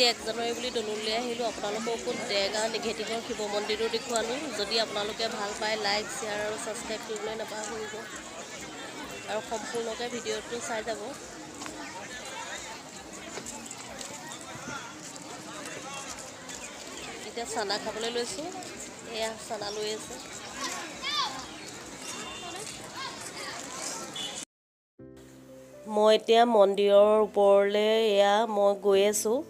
আজি 1 জানুৱাৰী বুলি দললৈ আহিলোঁ। আপোনালোককো দেৰগাঁও নিঘেটিকৰ শিৱ মন্দিৰো দেখুৱালোঁ। যদি আপোনালোকে ভাল পায় লাইক শ্বেয়াৰ আৰু ছাবস্ক্ৰাইব কৰিবলৈ নাপাহৰিব আৰু সম্পূৰ্ণকৈ ভিডিঅ'টো চাই যাব। এতিয়া চানা খাবলৈ লৈছোঁ। এয়া চানা লৈ আছে। মই এতিয়া মন্দিৰৰ ওপৰলৈ মই গৈ আছোঁ।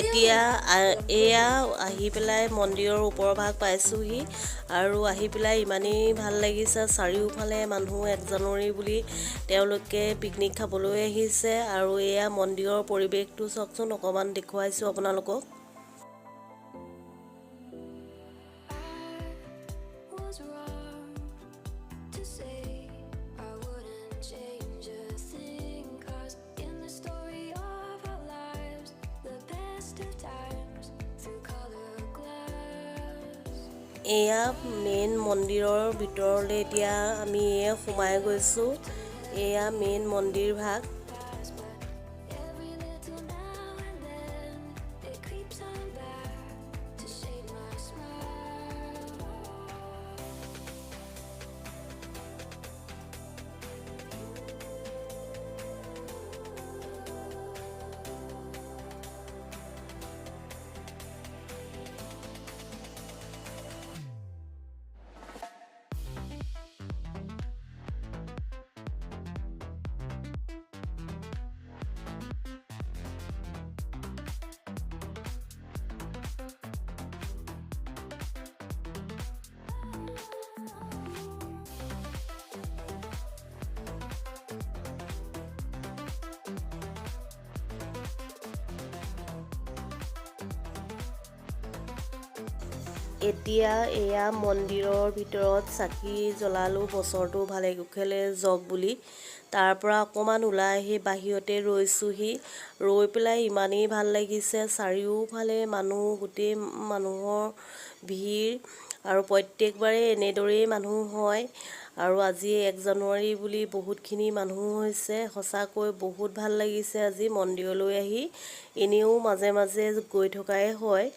এতিয়া এয়া আহি পেলাই মন্দিৰৰ ওপৰৰ ভাগ পাইছোঁহি আৰু আহি পেলাই ইমানেই ভাল লাগিছে। চাৰিওফালে মানুহ 1 জানুৱাৰী বুলি তেওঁলোকে পিকনিক খাবলৈ আহিছে আৰু এয়া মন্দিৰৰ পৰিৱেশটো চাওকচোন, অকণমান দেখুৱাইছোঁ আপোনালোকক। এয়া মেইন মন্দিৰৰ ভিতৰলৈ এতিয়া আমি সোমাই গৈছোঁ। এয়া মেইন মন্দিৰ ভাগ। এতিয়া এয়া মন্দিৰৰ ভিতৰত চাকি জ্বলালোঁ, বছৰটো ভালে কুশলে যাওক বুলি। তাৰ পৰা অকণমান ওলাই আহি বাহিৰতে ৰৈছোঁহি। ৰৈ পেলাই ইমানেই ভাল লাগিছে, চাৰিওফালে মানুহ, গোটেই মানুহৰ ভিৰ আৰু প্ৰত্যেকবাৰে এনেদৰেই মানুহ হয়। আৰু আজি 1 জানুৱাৰী বুলি বহুতখিনি মানুহ হৈছে। সঁচাকৈ বহুত ভাল লাগিছে আজি মন্দিৰলৈ আহি। এনেও মাজে মাজে গৈ থকাই হয়।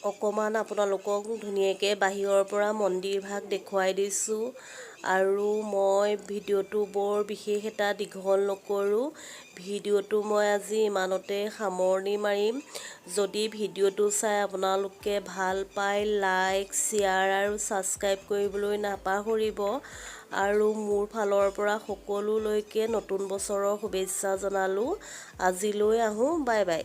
অকণমান আপোনালোকক ধুনীয়াকৈ বাহিৰৰ পৰা মন্দিৰ ভাগ দেখুৱাই দিছোঁ আৰু মই ভিডিঅ'টো বৰ বিশেষ এটা দীঘল নকৰোঁ। ভিডিঅ'টো মই আজি ইমানতে সামৰণি মাৰিম। যদি ভিডিঅ'টো চাই আপোনালোকে ভাল পায় লাইক শ্বেয়াৰ আৰু ছাবস্ক্ৰাইব কৰিবলৈ নাপাহৰিব আৰু মোৰ ফালৰ পৰা সকলোলৈকে নতুন বছৰৰ শুভেচ্ছা জনালোঁ। আজিলৈ আহোঁ, বাই বাই।